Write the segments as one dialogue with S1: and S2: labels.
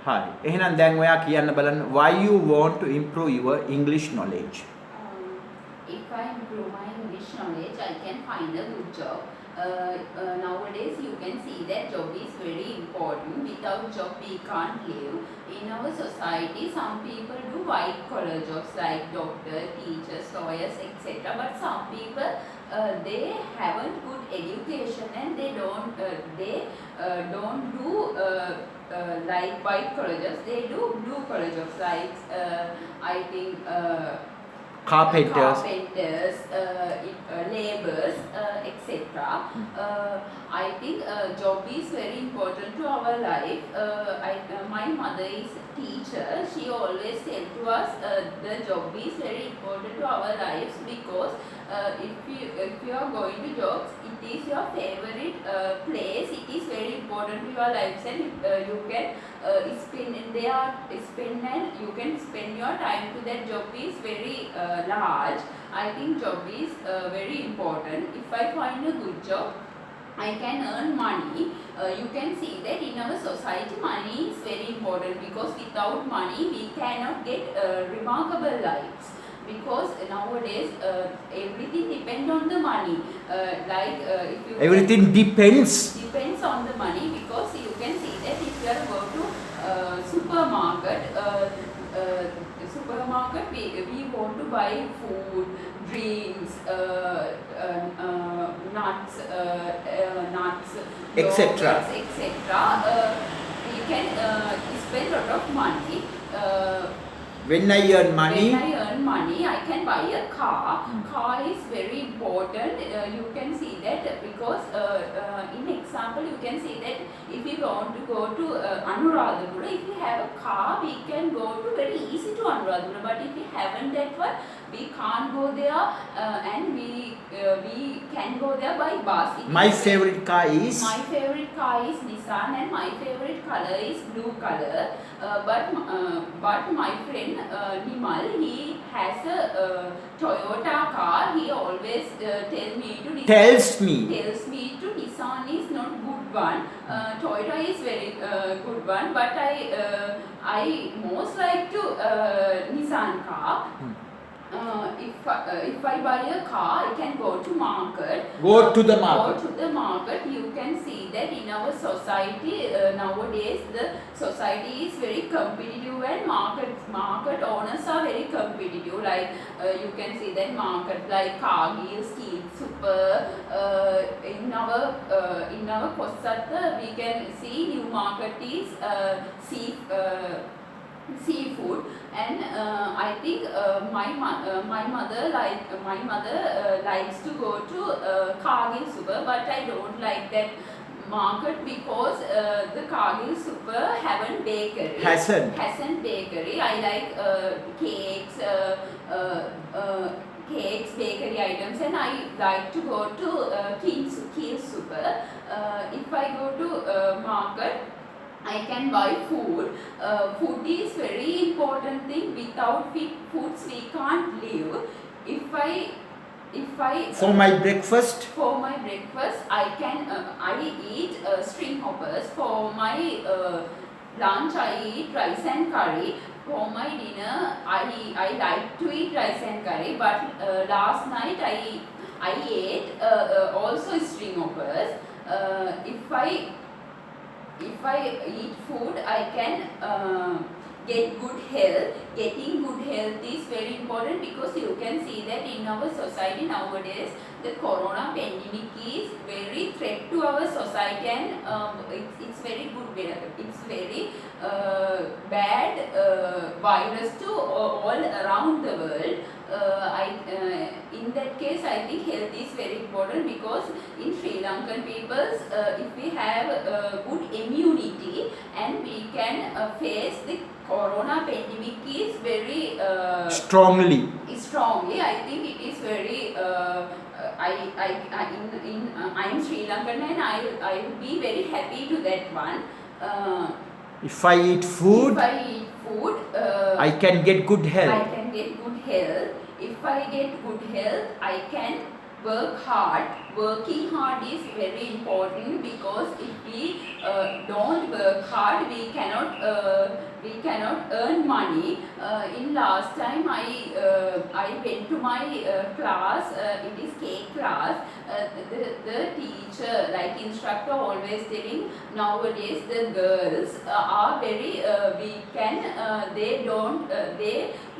S1: හරි. එහෙනම් දැන් ඔයා කියන්න බලන්න why you want to improve your English knowledge.
S2: If I improve my English knowledge, I can find a good job. Nowadays, you can see that job is very important. Without job, we can't live. In our society, some people do white collar jobs like doctor, teachers, lawyers, etc. But some people they haven't good education and they don't do like white collar jobs. They do blue collar jobs like I think.
S1: Carpenters.
S2: Laborers, etc. I think job is very important to our life. My mother is a teacher. She always tells to us the job is very important to our lives because if you are going to jobs, it is your favorite place. It is very important to your lives and you can spend and you can spend your time to that job is very large. I think job is very important. If I find a good job, I can earn money. You can see that in our society money is very important because without money we cannot get remarkable lives. Because nowadays everything depends on the money. If you
S1: Everything depends
S2: on the money because you can see that if you are go to supermarket, we want to buy food, drinks, nuts,
S1: etc.
S2: We can spend a lot of money.
S1: when I earn money.
S2: When I earn money, I can buy a car. Car is very important. You can see that because in example, you can see that if we want to go to Anuradhapura, if we have a car, we can go to very easy to Anuradhapura. But if we haven't that one, we can't go there, and we can go there by bus.
S1: My favorite car is
S2: Nissan, and my favorite color is blue color. But my friend Nimal, he has a Toyota car. He always tells me to Nissan is not good one. Toyota is very good one, but I most like to Nissan car. If I buy a car, I can go to market.
S1: Go to the
S2: market. You can see that in our society nowadays the society is very competitive and market owners are very competitive. Like you can see that market like Cargill, Steel Super. In our Kosatta we can see new market is seafood, and I think my mother likes to go to Cargill Super, but I don't like that market because the Cargill Super haven't bakery. Hasn't bakery. I like cakes, bakery items, and I like to go to Keel Super. If I go to market, I can buy food. Food is very important thing. Without foods we can't live.
S1: For my breakfast,
S2: I eat string hoppers. For my lunch, I eat rice and curry. For my dinner, I like to eat rice and curry. But last night I ate also string hoppers. If I eat food, I can get good health. Getting good health is very important because you can see that in our society nowadays, the corona pandemic is very threat to our society, and it's very good. It's very bad virus to all around the world. In that case, I think health is very important because in Sri Lankan peoples, if we have good immunity and we can face the corona pandemic is very
S1: strongly.
S2: I think it is very. I'm Sri Lankan and I will be very happy to that one.
S1: If I eat food, I can get good health.
S2: If I get good health, I can work hard working hard is very important, because if we don't work hard, we cannot earn money. In last time I went to my class, it is cake class. The teacher, like instructor, always telling nowadays the girls are very weak, and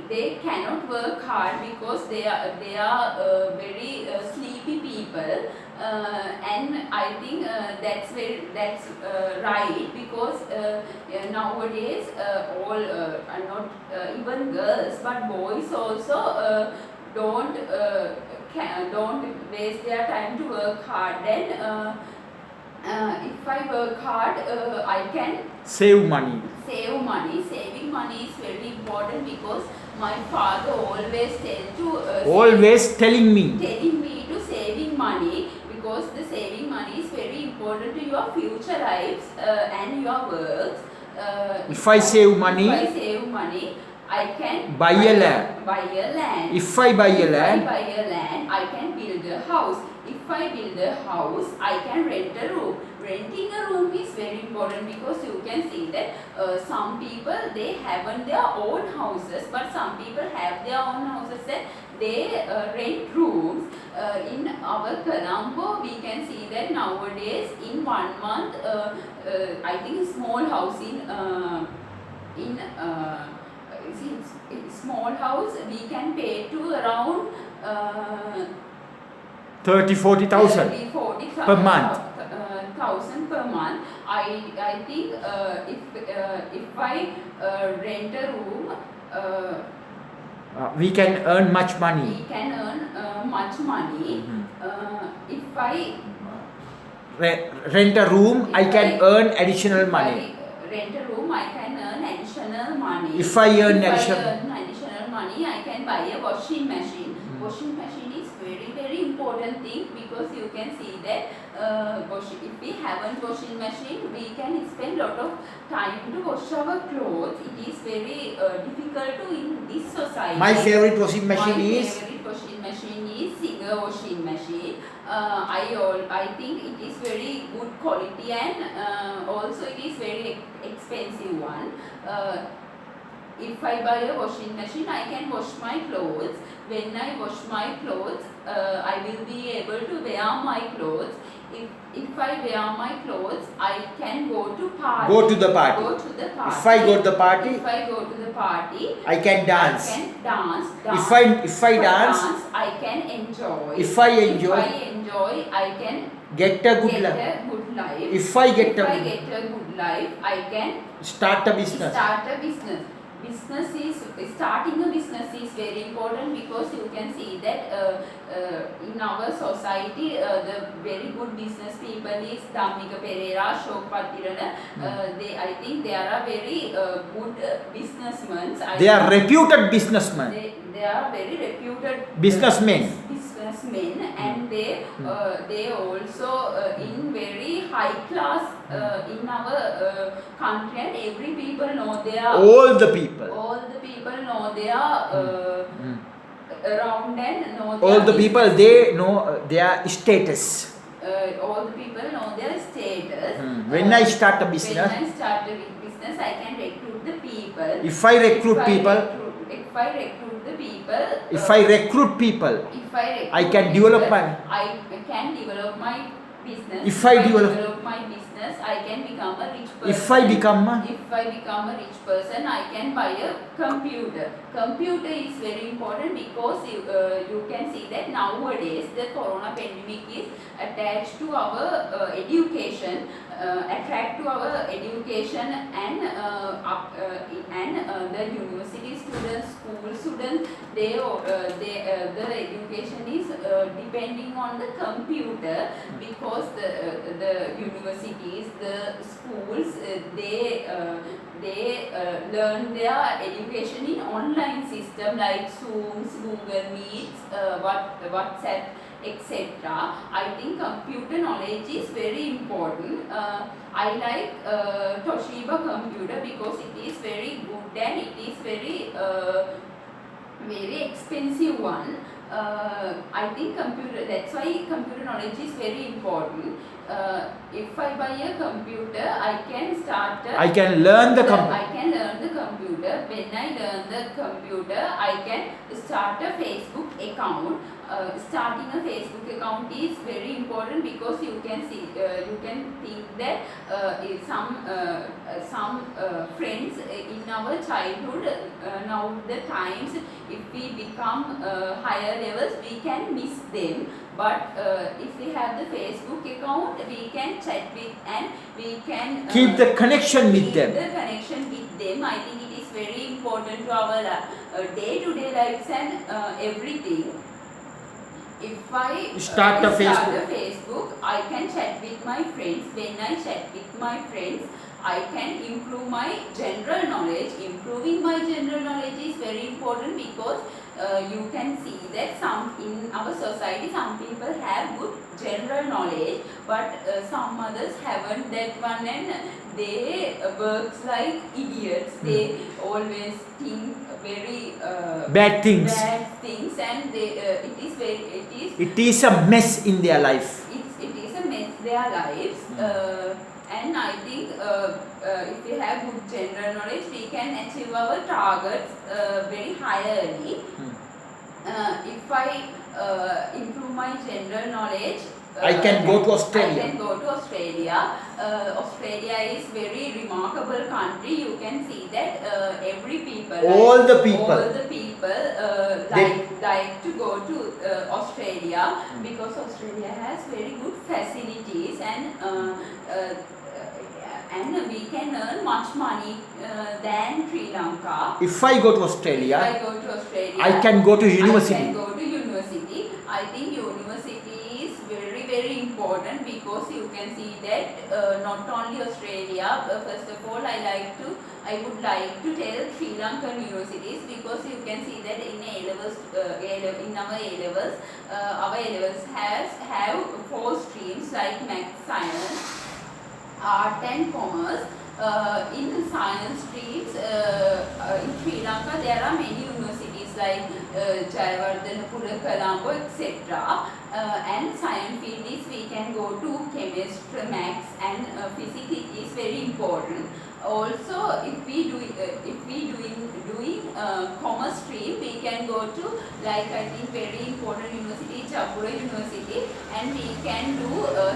S2: they cannot work hard because they are very sleepy people. And I think that's right, because nowadays all not even girls but boys also don't waste their time to work hard. Then if I work hard, I can
S1: save money.
S2: Save money. Saving money is very important, because my father always
S1: telling me
S2: to saving money, because the saving money is very important to your future lives and your works.
S1: If I save money,
S2: I can
S1: buy a land. If I buy a land,
S2: I can build a house. If I build a house, I can rent a room. Renting a room is very important, because you can see that some people, they haven't their own houses, but some people have their own houses and they rent rooms. In our Colombo, we can see that nowadays in 1 month, I think small house in small house we can pay to around
S1: 30,000-40,000 per month.
S2: Thousand per month. I think if I rent a room,
S1: we can earn much money.
S2: We can earn much money. If I
S1: rent a room, I can earn additional money.
S2: Rent a room, I can earn additional money.
S1: If I earn
S2: additional money, I can buy a washing machine. Washing machine is very important thing, because you can see that if we haven't washing machine, we can spend lot of time to wash our clothes. It is very difficult to in this society.
S1: My favorite washing machine
S2: is Singer washing machine. I think it is very good quality, and also it is very expensive one. If I buy a washing machine, I can wash my clothes. When I wash my clothes, I will be able to wear my clothes. If I wear my clothes, I can go to party.
S1: Go to the party. If I go to the party, I can dance. If I dance,
S2: I can enjoy.
S1: If I enjoy,
S2: I can
S1: get a good life. If I get a
S2: good life, I can
S1: start a business.
S2: Starting a business is very important, because you can see that in our society, the very good business people is Dhammika Perera, Ashok Patirana. I think they are very good businessmen.
S1: They are reputed businessmen.
S2: They are very reputed
S1: businessmen.
S2: And they also in very high class in our country, and every people know their
S1: all the people
S2: know their around, and know
S1: all the people they know their status.
S2: All the people know their status.
S1: When I start a business,
S2: I can recruit the people.
S1: If I recruit people, I can develop my
S2: business.
S1: If I develop
S2: my business, I can become a rich person.
S1: If I become
S2: a rich person, I can buy a computer. Computer is very important, because you can see that nowadays the corona pandemic is attached to our education, and the university students, school students, the education is depending on the computer, because the universities, the schools, they learn their education in online system like Zooms, Google Meets, WhatsApp, etc. I think computer knowledge is very important. I like Toshiba computer, because it is very good, and it is very expensive one. I think computer, that's why computer knowledge is very important. If I buy a computer, I can start
S1: I can learn the computer.
S2: I can learn the computer. When I learn the computer, I can start a Facebook account. Starting a Facebook account is very important because you can see, you can think that if some friends in our childhood, now the times, if we become higher levels, we can miss them. But if we have the Facebook account, we can chat with and we can
S1: keep the connection with them.
S2: The connection with them. I think it is very important to our day-to-day lives and everything. If I
S1: start a
S2: Facebook, I can chat with my friends. When I chat with my friends, I can improve my general knowledge. Improving my general knowledge is very important because you can see that some in our society, some people have good general knowledge, but some others haven't that one, and they works like idiots. They always think very
S1: bad things,
S2: and they,
S1: it is a mess in their life.
S2: It is a mess their lives. And I think if we have good general knowledge, we can achieve our targets very highly. If I improve my general knowledge,
S1: I can go to Australia.
S2: I can go to Australia. Australia is very remarkable country. You can see that every people,
S1: all the people
S2: like to go to Australia because Australia has very good facilities and we can earn much money than Sri Lanka.
S1: If I go to Australia, I can go to university.
S2: I think university is very, very important because you can see that not only Australia, first of all I would like to tell Sri Lankan universities because you can see that in A-levels, in our A-levels, our A-levels have 4 streams like Maths, Science, Art and Commerce. In science streams in Sri Lanka there are many universities like Jayawardhanapura, Colombo, etc. And science field is we can go to chemistry, maths and physics. It is very important. Also, if we doing commerce stream, we can go to like I think very important university, Chapura University, and we can do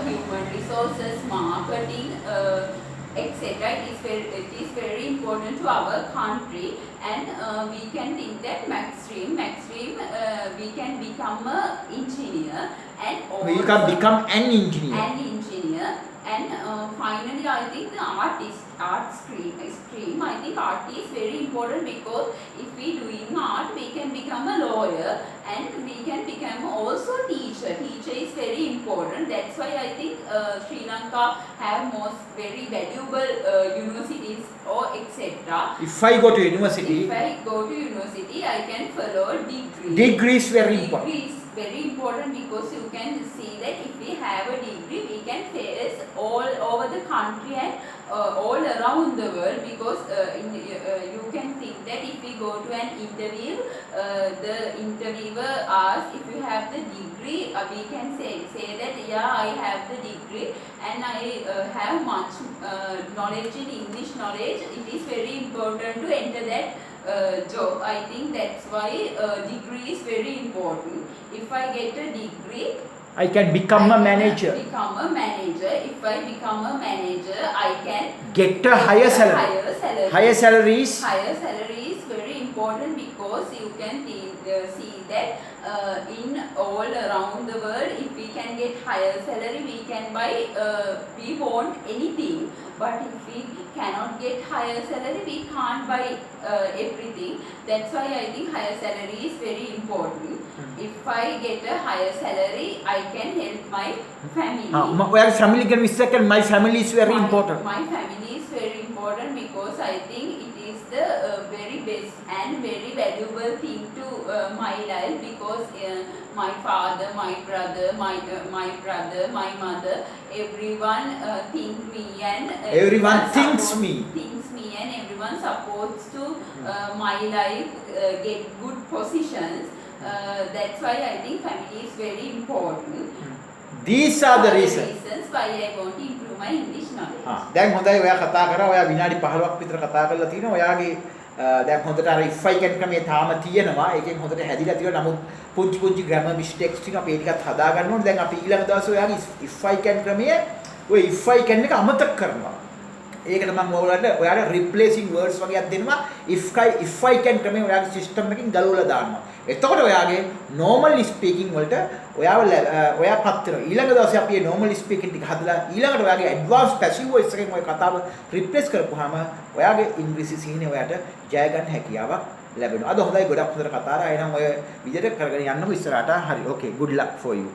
S2: human resources, marketing, etc. It is very important to our country, and we can think that maths stream we can become an engineer and also
S1: we can become an engineer.
S2: And finally, I think the art stream. I think art is very important because if we doing art, we can become a lawyer and we can become also teacher. Teacher is very important. That's why I think Sri Lanka have most very valuable universities or etc.
S1: If I go to university,
S2: I can follow degree.
S1: Degree is very important.
S2: Degree is very important because you can see that if we have a degree, we can face all over the country and all around the world because you can think that if we go to an interview, the interviewer asks if you have the degree, we can say that yeah, I have the degree and I have much knowledge in English knowledge. It is very important to enter that job. I think that's why degree is very important. If I get a degree,
S1: I can become a manager.
S2: If I become a manager, I can
S1: get a higher salary. Higher salary is
S2: very important because you can see that in all around the world, if we can get higher salary, we can buy, we want anything. But if we cannot get higher salary, we can't buy everything. That's why I think higher salary is very important. If I get a higher salary, I can help my family.
S1: Where family can be second, my family is very important.
S2: My family is very important because I think it is the very best and very valuable thing to my life because my father, my brother, my mother, everyone think me and
S1: everyone thinks me
S2: and everyone supports to my life get good positions. That's why I think family is very important.
S1: These are the reasons.
S2: Reasons why I want to improve my English knowledge.
S1: දැන් හොඳයි ඔයා කතා කරා ඔයා විනාඩි 15ක් විතර කතා කරලා තිනවා ඔයාගේ දැන් හොඳට අර if I can ක්‍රමේ තාම තියෙනවා ඒකෙන් හොඳට හැදිලා තියෙනවා නමුත් පුංචි grammar mistakes තියෙනවා අපි ඒ ටිකත් හදා ගන්න ඕනේ දැන් අපි ඊළඟ දවසේ ඔයාගේ if I can ක්‍රමයේ ඔය if I can එක අමතක කරනවා ඒකට මම ඔයාලට replacing words වගේක් දෙනවා if I can ක්‍රමයේ ඔයාගේ system එකකින් ගලවලා දානවා එතකොට ඔයාගේ normal speaking වලට ඔයා පත් වෙනවා ඊළඟ දවසේ අපි මේ normal speaking ටික හදලා ඊළඟට ඔයාගේ advanced passive voice එකෙන් ඔය කතාව replace කරපුවාම ඔයාගේ ඉංග්‍රීසි සීනේ ඔයාට ජය ගන්න හැකියාවක් ලැබෙනවා අද හොඳයි ගොඩක් හොඳට කතා කරා එහෙනම් ඔය විදිහට කරගෙන යන්නකො ඉස්සරහට හරි okay good luck for you